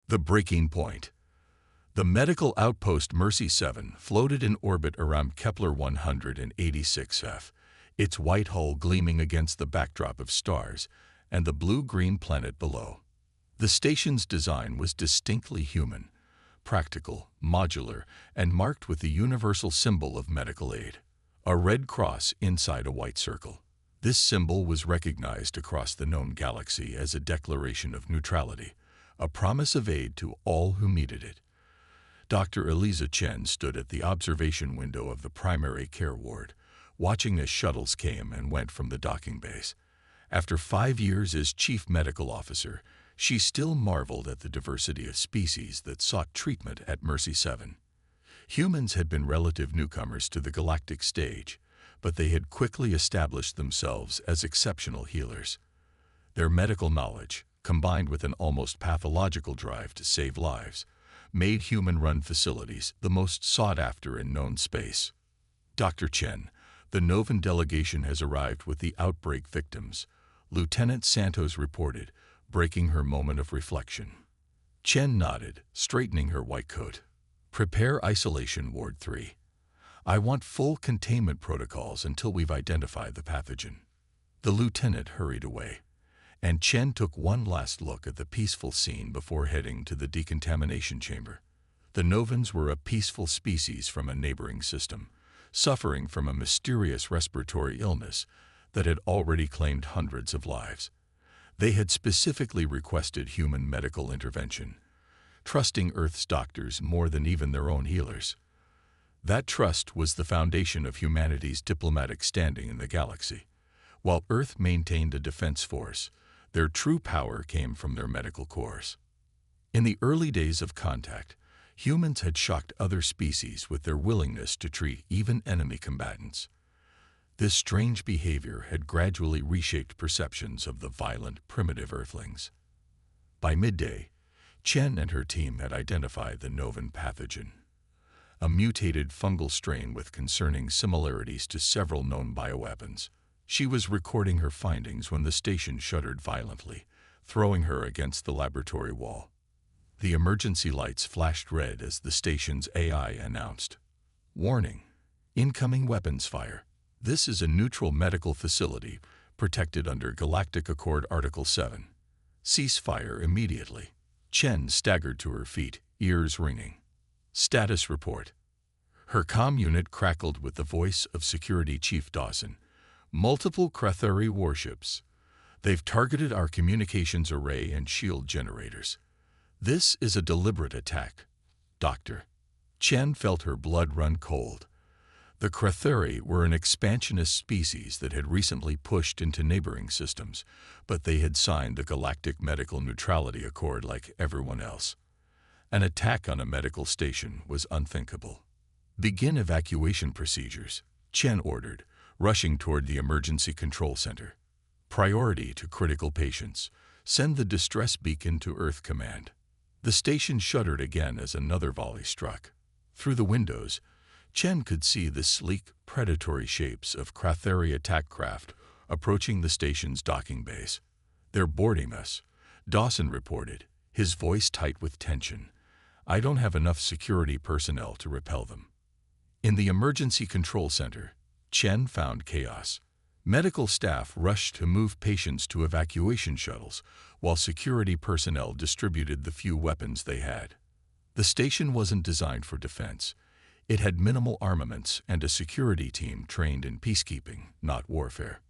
The breaking point. The medical outpost Mercy 7 floated in orbit around Kepler 186f, its white hull gleaming against the backdrop of stars and the blue-green planet below. The station's design was distinctly human, practical, modular, and marked with the universal symbol of medical aid, a red cross inside a white circle. This symbol was recognized across the known galaxy as a declaration of neutrality, a promise of aid to all who needed it. Dr. Eliza Chen stood at the observation window of the primary care ward, watching as shuttles came and went from the docking base. After 5 years as chief medical officer, she still marveled at the diversity of species that sought treatment at Mercy 7. Humans had been relative newcomers to the galactic stage, but they had quickly established themselves as exceptional healers. Their medical knowledge, combined with an almost pathological drive to save lives, made human-run facilities the most sought-after in known space. Dr. Chen, the Novan delegation has arrived with the outbreak victims, Lieutenant Santos reported, breaking her moment of reflection. Chen nodded, straightening her white coat. Prepare Isolation Ward 3. I want full containment protocols until we've identified the pathogen. The lieutenant hurried away, and Chen took one last look at the peaceful scene before heading to the decontamination chamber. The Novans were a peaceful species from a neighboring system, suffering from a mysterious respiratory illness that had already claimed hundreds of lives. They had specifically requested human medical intervention, trusting Earth's doctors more than even their own healers. That trust was the foundation of humanity's diplomatic standing in the galaxy. While Earth maintained a defense force, their true power came from their medical corps. In the early days of contact, humans had shocked other species with their willingness to treat even enemy combatants. This strange behavior had gradually reshaped perceptions of the violent, primitive Earthlings. By midday, Chen and her team had identified the Novan pathogen, a mutated fungal strain with concerning similarities to several known bioweapons. She was recording her findings when the station shuddered violently, throwing her against the laboratory wall. The emergency lights flashed red as the station's AI announced, "Warning! Incoming weapons fire. This is a neutral medical facility protected under Galactic Accord Article 7. Cease fire immediately." Chen staggered to her feet, ears ringing. Status report. Her comm unit crackled with the voice of Security Chief Dawson. Multiple Krathuri warships. They've targeted our communications array and shield generators. This is a deliberate attack, Doctor. Chen felt her blood run cold. The Krathuri were an expansionist species that had recently pushed into neighboring systems, but they had signed the Galactic Medical Neutrality Accord like everyone else. An attack on a medical station was unthinkable. Begin evacuation procedures, Chen ordered, rushing toward the emergency control center. Priority to critical patients. Send the distress beacon to Earth Command. The station shuddered again as another volley struck. Through the windows, Chen could see the sleek, predatory shapes of Krathuri attack craft approaching the station's docking base. "They're boarding us," Dawson reported, his voice tight with tension. "I don't have enough security personnel to repel them." In the emergency control center, Chen found chaos. Medical staff rushed to move patients to evacuation shuttles, while security personnel distributed the few weapons they had. The station wasn't designed for defense. It had minimal armaments and a security team trained in peacekeeping, not warfare.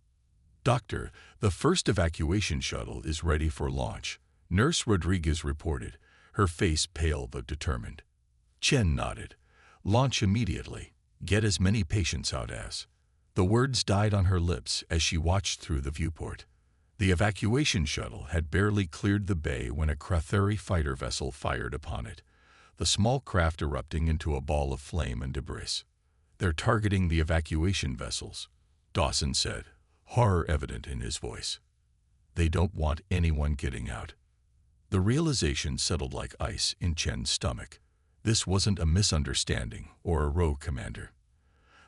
"Doctor, the first evacuation shuttle is ready for launch," Nurse Rodriguez reported, her face pale but determined. Chen nodded. "Launch immediately. Get as many patients out as." The words died on her lips as she watched through the viewport. The evacuation shuttle had barely cleared the bay when a Krathuri fighter vessel fired upon it, the small craft erupting into a ball of flame and debris. "They're targeting the evacuation vessels," Dawson said, horror evident in his voice. "They don't want anyone getting out." The realization settled like ice in Chen's stomach. This wasn't a misunderstanding or a rogue commander.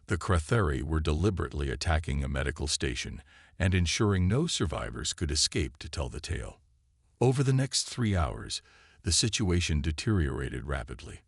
The Krathuri were deliberately attacking a medical station and ensuring no survivors could escape to tell the tale. Over the next 3 hours, The situation deteriorated rapidly.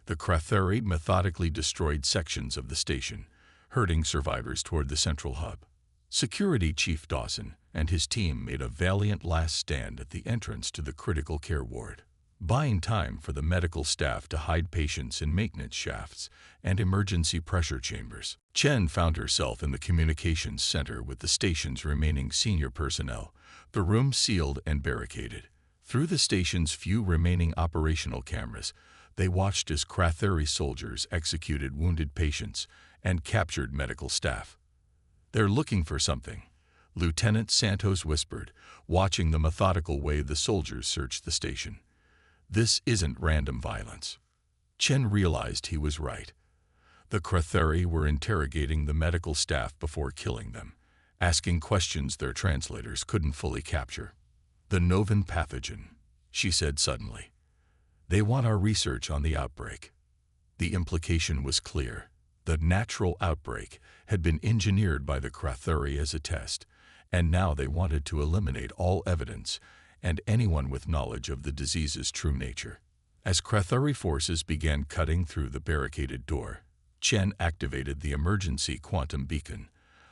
The Kratheri methodically destroyed sections of the station, herding survivors toward the central hub. Security Chief Dawson and his team made a valiant last stand at the entrance to the critical care ward, buying time for the medical staff to hide patients in maintenance shafts and emergency pressure chambers. Chen found herself in the communications center with the station's remaining senior personnel, the room sealed and barricaded. Through the station's few remaining operational cameras, they watched as Kratheri soldiers executed wounded patients and captured medical staff. "They're looking for something," Lieutenant Santos whispered, watching the methodical way the soldiers searched the station. "This isn't random violence." Chen realized he was right. The Kratheri were interrogating the medical staff before killing them, asking questions their translators couldn't fully capture. "The Novan pathogen," she said suddenly. "They want our research on the outbreak." The implication was clear. The natural outbreak had been engineered by the Kratheri as a test, and now they wanted to eliminate all evidence and anyone with knowledge of the disease's true nature. As Kratheri forces began cutting through the barricaded door, Chen activated the emergency quantum beacon,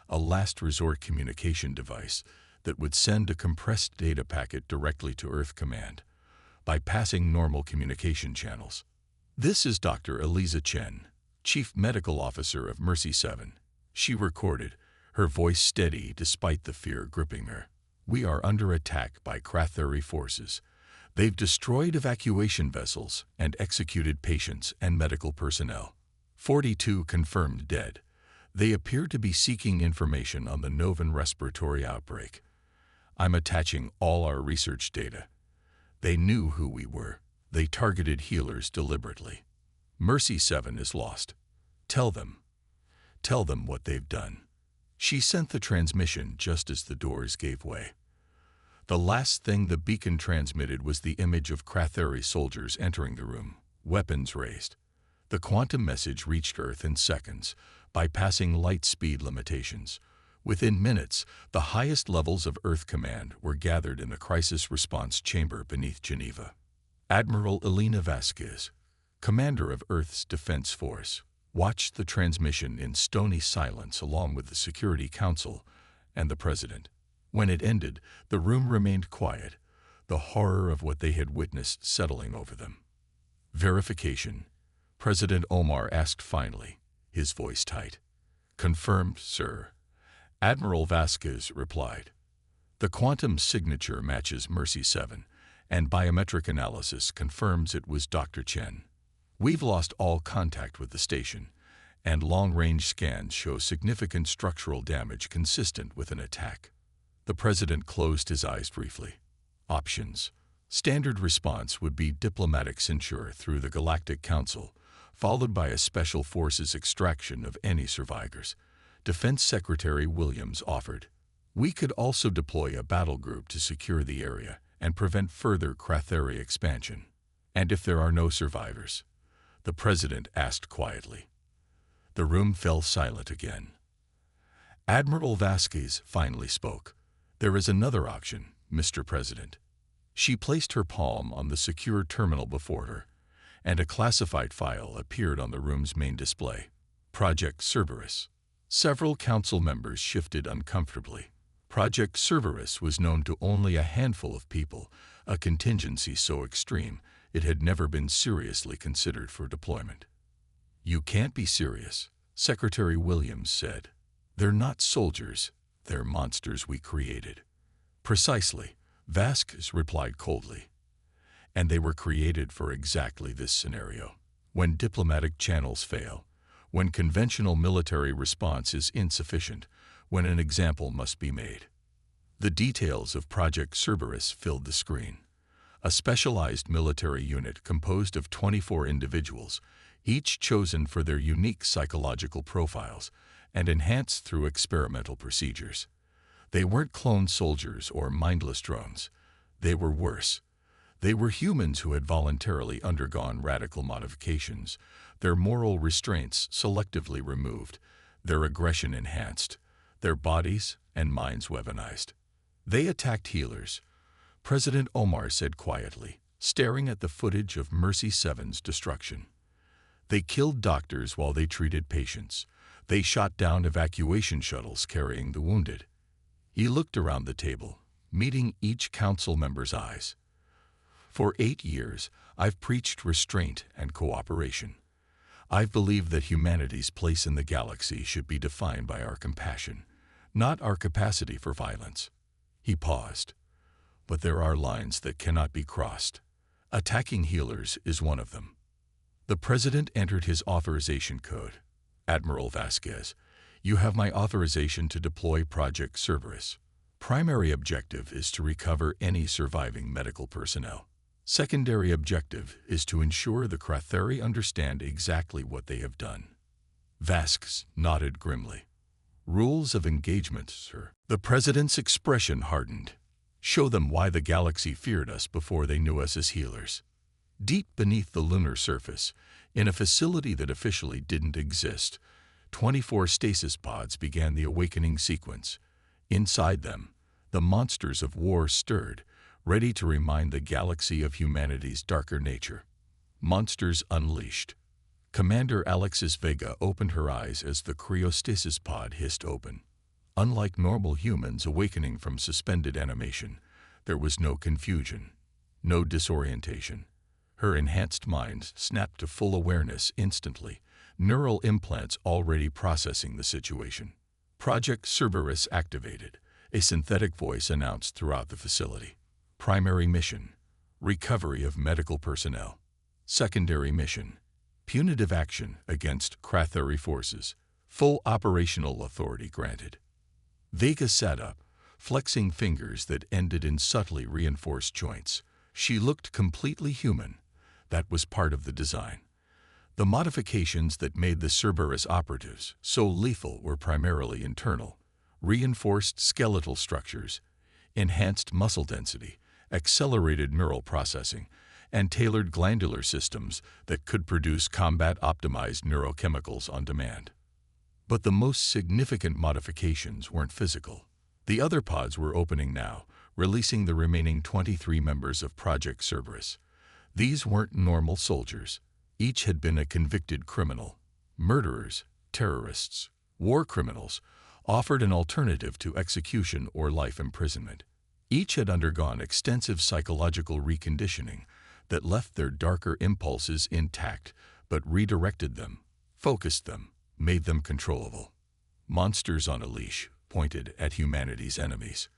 a last-resort communication device that would send a compressed data packet directly to Earth Command, bypassing normal communication channels. "This is Dr. Eliza Chen, Chief Medical Officer of Mercy 7. She recorded, her voice steady despite the fear gripping her. "We are under attack by Kratheri forces. They've destroyed evacuation vessels and executed patients and medical personnel. 42 confirmed dead. They appear to be seeking information on the Novan respiratory outbreak. I'm attaching all our research data. They knew who we were. They targeted healers deliberately. Mercy 7 is lost. Tell them what they've done." She sent the transmission just as the doors gave way. The last thing the beacon transmitted was the image of Kratheri soldiers entering the room, weapons raised. The quantum message reached Earth in seconds, bypassing light speed limitations. Within minutes, the highest levels of Earth Command were gathered in the crisis response chamber beneath Geneva. Admiral Elena Vasquez, commander of Earth's Defense Force, watched the transmission in stony silence along with the Security Council and the President. When it ended, the room remained quiet, the horror of what they had witnessed settling over them. "Verification," President Omar asked finally, his voice tight. "Confirmed, sir," Admiral Vasquez replied. "The quantum signature matches Mercy 7, and biometric analysis confirms it was Dr. Chen. We've lost all contact with the station, and long-range scans show significant structural damage consistent with an attack." The President closed his eyes briefly. Options. Standard response would be diplomatic censure through the Galactic Council, followed by a special forces extraction of any survivors. Defense Secretary Williams offered. "We could also deploy a battle group to secure the area and prevent further Kratheri expansion." "And if there are no survivors?" the President asked quietly. The room fell silent again. Admiral Vasquez finally spoke. "There is another option, Mr. President." She placed her palm on the secure terminal before her, and a classified file appeared on the room's main display. Project Cerberus. Several council members shifted uncomfortably. Project Cerberus was known to only a handful of people, a contingency so extreme it had never been seriously considered for deployment. "You can't be serious," Secretary Williams said. "They're not soldiers, they're monsters we created." "Precisely," Vasquez replied coldly. "And they were created for exactly this scenario. When diplomatic channels fail, when conventional military response is insufficient, when an example must be made." The details of Project Cerberus filled the screen. A specialized military unit composed of 24 individuals, each chosen for their unique psychological profiles and enhanced through experimental procedures. They weren't cloned soldiers or mindless drones. They were worse. They were humans who had voluntarily undergone radical modifications, their moral restraints selectively removed, their aggression enhanced, their bodies and minds weaponized. They attacked healers. President Omar said quietly, staring at the footage of Mercy 7's destruction. They killed doctors while they treated patients. They shot down evacuation shuttles carrying the wounded. He looked around the table, meeting each council member's eyes. For 8 years, I've preached restraint and cooperation. I've believed that humanity's place in the galaxy should be defined by our compassion, not our capacity for violence. He paused. But there are lines that cannot be crossed. Attacking healers is one of them. The President entered his authorization code. Admiral Vasquez, you have my authorization to deploy Project Cerberus. Primary objective is to recover any surviving medical personnel. Secondary objective is to ensure the Cratheri understand exactly what they have done. Vasquez nodded grimly. Rules of engagement, sir. The President's expression hardened. Show them why the galaxy feared us before they knew us as healers. Deep beneath the lunar surface, in a facility that officially didn't exist, 24 stasis pods began the awakening sequence. Inside them, the monsters of war stirred, ready to remind the galaxy of humanity's darker nature. Monsters unleashed. Commander Alexis Vega opened her eyes as the cryostasis pod hissed open. Unlike normal humans awakening from suspended animation, there was no confusion, no disorientation. Her enhanced mind snapped to full awareness instantly, neural implants already processing the situation. Project Cerberus activated, a synthetic voice announced throughout the facility. Primary mission, recovery of medical personnel. Secondary mission, punitive action against Cratheri forces. Full operational authority granted. Vega sat up, flexing fingers that ended in subtly reinforced joints. She looked completely human. That was part of the design. The modifications that made the Cerberus operatives so lethal were primarily internal. Reinforced skeletal structures, enhanced muscle density, accelerated neural processing, and tailored glandular systems that could produce combat-optimized neurochemicals on demand. But the most significant modifications weren't physical. The other pods were opening now, releasing the remaining 23 members of Project Cerberus. These weren't normal soldiers. Each had been a convicted criminal. Murderers, terrorists, war criminals, offered an alternative to execution or life imprisonment. Each had undergone extensive psychological reconditioning that left their darker impulses intact but redirected them, focused them, made them controllable. Monsters on a leash pointed at humanity's enemies.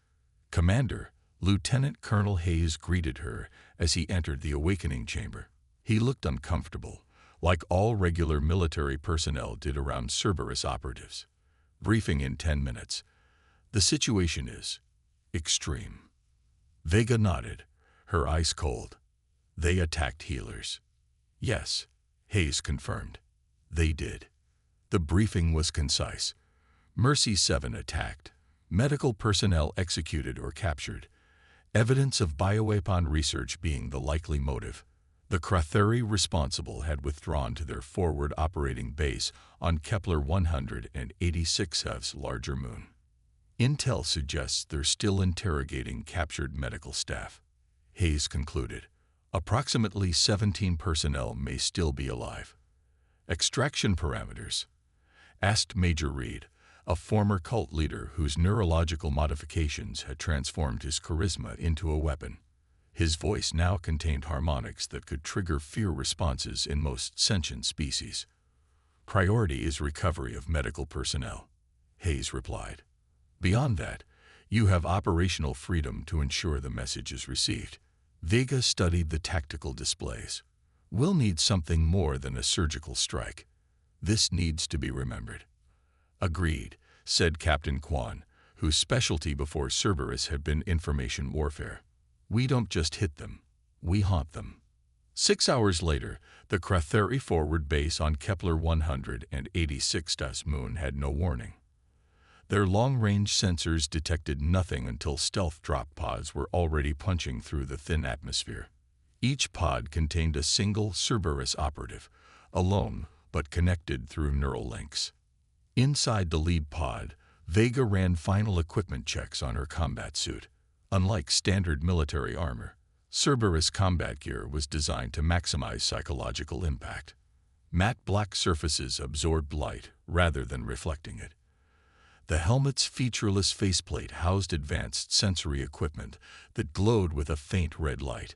Commander, Lieutenant Colonel Hayes greeted her as he entered the awakening chamber. He looked uncomfortable, like all regular military personnel did around Cerberus operatives. Briefing in 10 minutes. The situation is extreme. Vega nodded, her eyes cold. They attacked healers. Yes, Hayes confirmed. They did. The briefing was concise. Mercy 7 attacked. Medical personnel executed or captured. Evidence of bioweapon research being the likely motive. The Cratheri responsible had withdrawn to their forward operating base on Kepler 186f's larger moon. Intel suggests they're still interrogating captured medical staff. Hayes concluded. Approximately 17 personnel may still be alive. Extraction parameters? Asked Major Reed, a former cult leader whose neurological modifications had transformed his charisma into a weapon. His voice now contained harmonics that could trigger fear responses in most sentient species. Priority is recovery of medical personnel, Hayes replied. Beyond that, you have operational freedom to ensure the message is received. Vega studied the tactical displays. We'll need something more than a surgical strike. This needs to be remembered. Agreed, said Captain Kwan, whose specialty before Cerberus had been information warfare. We don't just hit them, we haunt them. 6 hours later, the Cratheri forward base on Kepler 186's moon had no warning. Their long-range sensors detected nothing until stealth drop pods were already punching through the thin atmosphere. Each pod contained a single Cerberus operative, alone but connected through neural links. Inside the lead pod, Vega ran final equipment checks on her combat suit. Unlike standard military armor, Cerberus combat gear was designed to maximize psychological impact. Matte black surfaces absorbed light rather than reflecting it. The helmet's featureless faceplate housed advanced sensory equipment that glowed with a faint red light,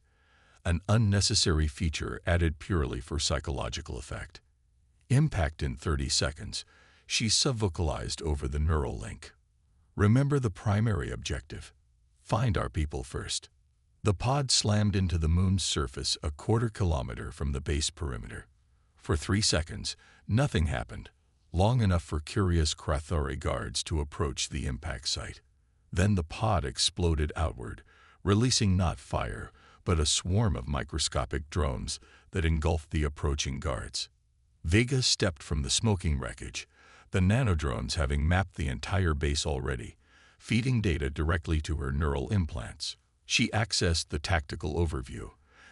an unnecessary feature added purely for psychological effect. Impact in 30 seconds, she subvocalized over the neural link. Remember the primary objective. Find our people first. The pod slammed into the moon's surface a quarter-kilometer from the base perimeter. For 3 seconds, nothing happened, long enough for curious Krathori guards to approach the impact site. Then the pod exploded outward, releasing not fire, but a swarm of microscopic drones that engulfed the approaching guards. Vega stepped from the smoking wreckage, the nanodrones having mapped the entire base already, feeding data directly to her neural implants. She accessed the tactical overview,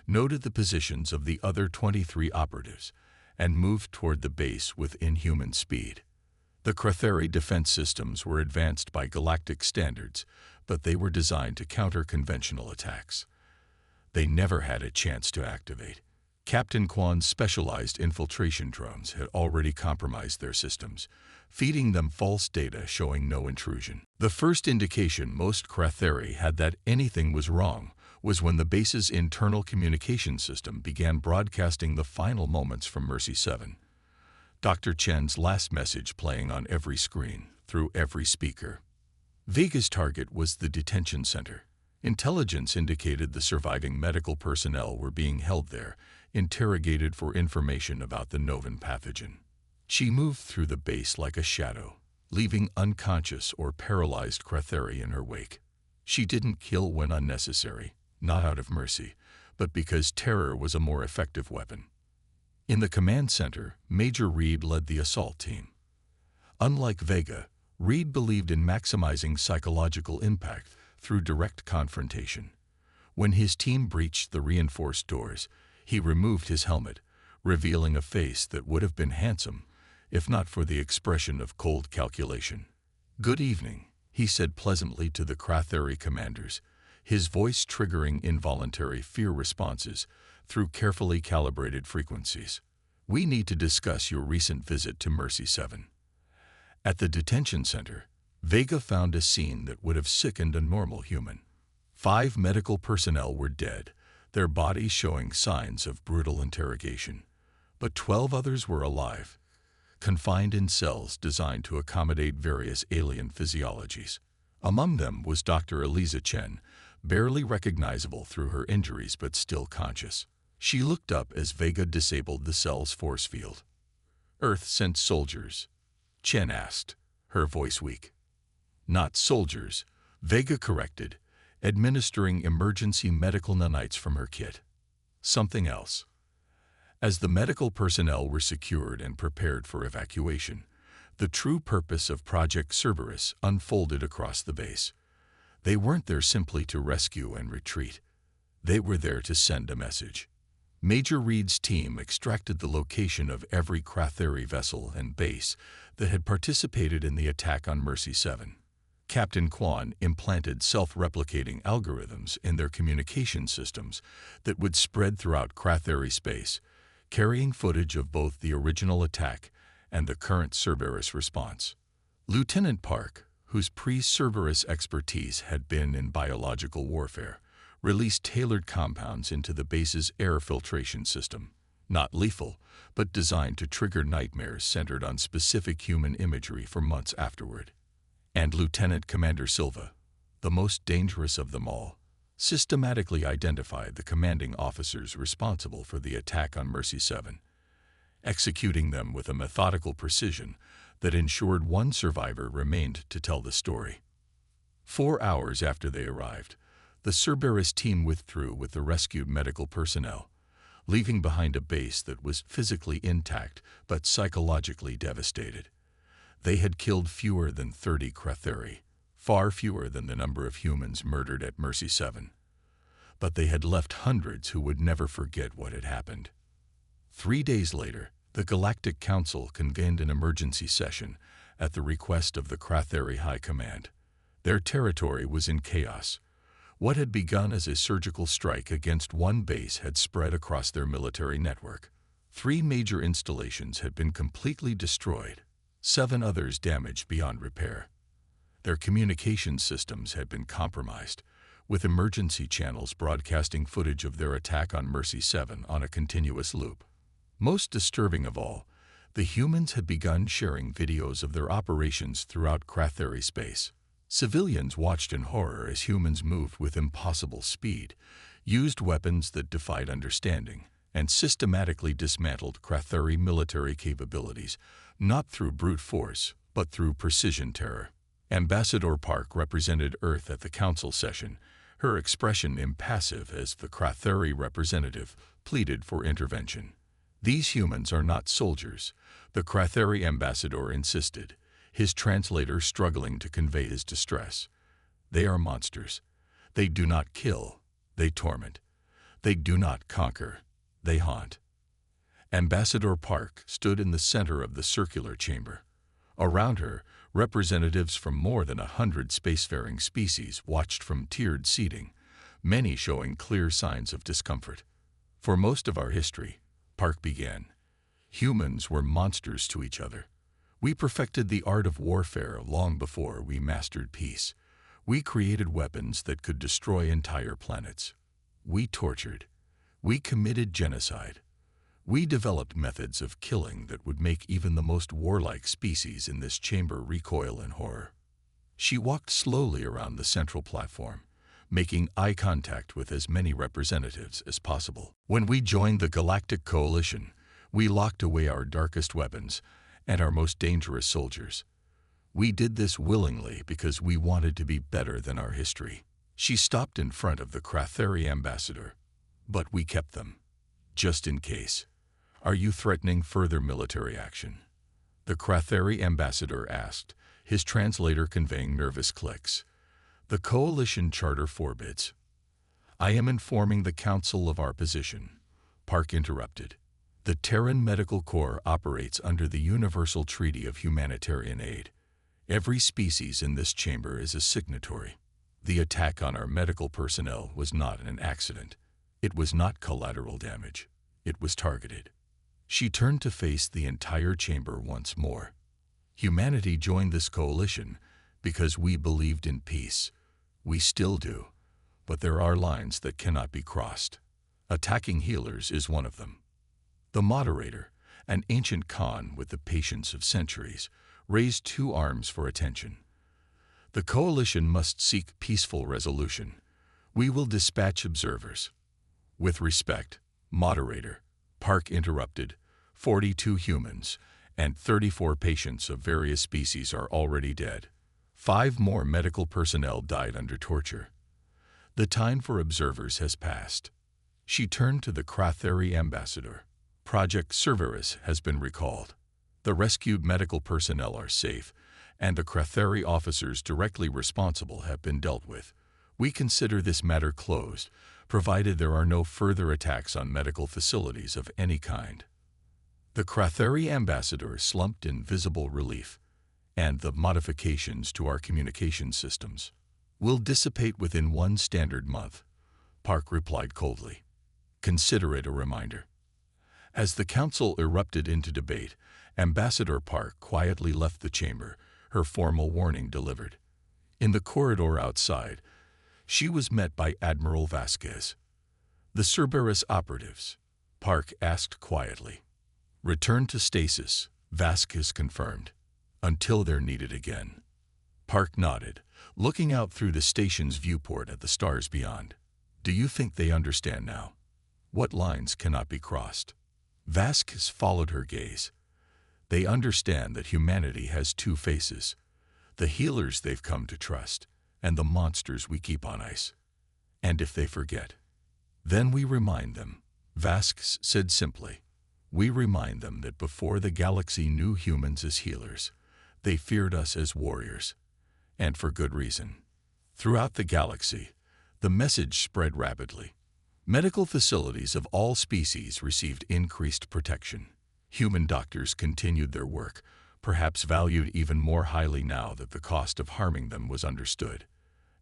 noted the positions of the other 23 operatives, and moved toward the base with inhuman speed. The Krathari defense systems were advanced by galactic standards, but they were designed to counter conventional attacks. They never had a chance to activate. Captain Kwan's specialized infiltration drones had already compromised their systems, feeding them false data showing no intrusion. The first indication most Krathari had that anything was wrong was when the base's internal communication system began broadcasting the final moments from Mercy 7. Dr. Chen's last message playing on every screen, through every speaker. Vega's target was the detention center. Intelligence indicated the surviving medical personnel were being held there, interrogated for information about the Novan pathogen. She moved through the base like a shadow, leaving unconscious or paralyzed Krathari in her wake. She didn't kill when unnecessary, not out of mercy, but because terror was a more effective weapon. In the command center, Major Reed led the assault team. Unlike Vega, Reed believed in maximizing psychological impact through direct confrontation. When his team breached the reinforced doors, he removed his helmet, revealing a face that would have been handsome, if not for the expression of cold calculation. "Good evening," he said pleasantly to the Krathari commanders, his voice triggering involuntary fear responses through carefully calibrated frequencies. "We need to discuss your recent visit to Mercy 7. At the detention center, Vega found a scene that would have sickened a normal human. 5 medical personnel were dead, their bodies showing signs of brutal interrogation. But 12 others were alive, confined in cells designed to accommodate various alien physiologies. Among them was Dr. Eliza Chen, barely recognizable through her injuries but still conscious. She looked up as Vega disabled the cell's force field. "Earth sent soldiers?" Chen asked, her voice weak. "Not soldiers," Vega corrected, administering emergency medical nanites from her kit. "Something else." As the medical personnel were secured and prepared for evacuation, the true purpose of Project Cerberus unfolded across the base. They weren't there simply to rescue and retreat. They were there to send a message. Major Reed's team extracted the location of every Krathari vessel and base that had participated in the attack on Mercy 7. Captain Kwan implanted self-replicating algorithms in their communication systems that would spread throughout Krathari space, carrying footage of both the original attack and the current Cerberus response. Lieutenant Park, whose pre-Cerberus expertise had been in biological warfare, released tailored compounds into the base's air filtration system, not lethal, but designed to trigger nightmares centered on specific human imagery for months afterward. And Lieutenant Commander Silva, the most dangerous of them all, systematically identified the commanding officers responsible for the attack on Mercy 7, executing them with a methodical precision that ensured one survivor remained to tell the story. 4 hours after they arrived, the Cerberus team withdrew with the rescued medical personnel, leaving behind a base that was physically intact but psychologically devastated. They had killed fewer than 30 Krathari, far fewer than the number of humans murdered at Mercy 7. But they had left hundreds who would never forget what had happened. 3 days later, the Galactic Council convened an emergency session at the request of the Krathari High Command. Their territory was in chaos, What had begun as a surgical strike against one base had spread across their military network. 3 major installations had been completely destroyed, 7 others damaged beyond repair. Their communication systems had been compromised, with emergency channels broadcasting footage of their attack on Mercy 7 on a continuous loop. Most disturbing of all, the humans had begun sharing videos of their operations throughout Cratheri space. Civilians watched in horror as humans moved with impossible speed, used weapons that defied understanding, and systematically dismantled Cratheri military capabilities, not through brute force, but through precision terror. Ambassador Park represented Earth at the council session, her expression impassive as the Cratheri representative pleaded for intervention. "These humans are not soldiers," the Cratheri ambassador insisted, his translator struggling to convey his distress. "They are monsters. They do not kill, they torment. They do not conquer, they haunt." Ambassador Park stood in the center of the circular chamber. Around her, representatives from more than 100 spacefaring species watched from tiered seating, many showing clear signs of discomfort. "For most of our history," Park began, "humans were monsters to each other. We perfected the art of warfare long before we mastered peace. We created weapons that could destroy entire planets. We tortured. We committed genocide. We developed methods of killing that would make even the most warlike species in this chamber recoil in horror." She walked slowly around the central platform, making eye contact with as many representatives as possible. "When we joined the Galactic Coalition, we locked away our darkest weapons and our most dangerous soldiers. We did this willingly because we wanted to be better than our history." She stopped in front of the Cratheri ambassador. "But we kept them, just in case. Are you threatening further military action?" The Cratheri ambassador asked, his translator conveying nervous clicks. "The coalition charter forbids." "I am informing the council of our position," Park interrupted. "The Terran Medical Corps operates under the Universal Treaty of Humanitarian Aid. Every species in this chamber is a signatory. The attack on our medical personnel was not an accident. It was not collateral damage. It was targeted." She turned to face the entire chamber once more. "Humanity joined this coalition because we believed in peace. We still do, but there are lines that cannot be crossed. Attacking healers is one of them." The moderator, an ancient Khan with the patience of centuries, raised 2 arms for attention. "The coalition must seek peaceful resolution. We will dispatch observers." "With respect, moderator," Park interrupted, 42 humans and 34 patients of various species are already dead. 5 more medical personnel died under torture. The time for observers has passed." She turned to the Cratheri ambassador. "Project Cerberus has been recalled. The rescued medical personnel are safe, and the Cratheri officers directly responsible have been dealt with. We consider this matter closed, provided there are no further attacks on medical facilities of any kind." The Cratheri ambassador slumped in visible relief. "And the modifications to our communication systems will dissipate within 1 standard month," Park replied coldly. "Consider it a reminder." As the council erupted into debate, Ambassador Park quietly left the chamber, her formal warning delivered. In the corridor outside, she was met by Admiral Vasquez. "The Cerberus operatives," Park asked quietly. "Return to stasis," Vasquez confirmed, "until they're needed again." Park nodded, looking out through the station's viewport at the stars beyond. "Do you think they understand now? What lines cannot be crossed?" Vasquez followed her gaze. "They understand that humanity has 2 faces, the healers they've come to trust, and the monsters we keep on ice. And if they forget, then we remind them," Vasquez said simply. "We remind them that before the galaxy knew humans as healers, they feared us as warriors. And for good reason." Throughout the galaxy, the message spread rapidly. Medical facilities of all species received increased protection. Human doctors continued their work, perhaps valued even more highly now that the cost of harming them was understood.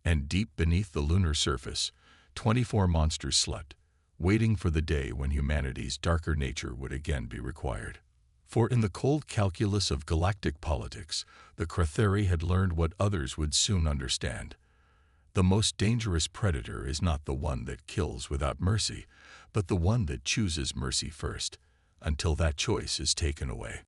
And deep beneath the lunar surface, 24 monsters slept, waiting for the day when humanity's darker nature would again be required. For in the cold calculus of galactic politics, the Cratheri had learned what others would soon understand. The most dangerous predator is not the one that kills without mercy, but the one that chooses mercy first, until that choice is taken away.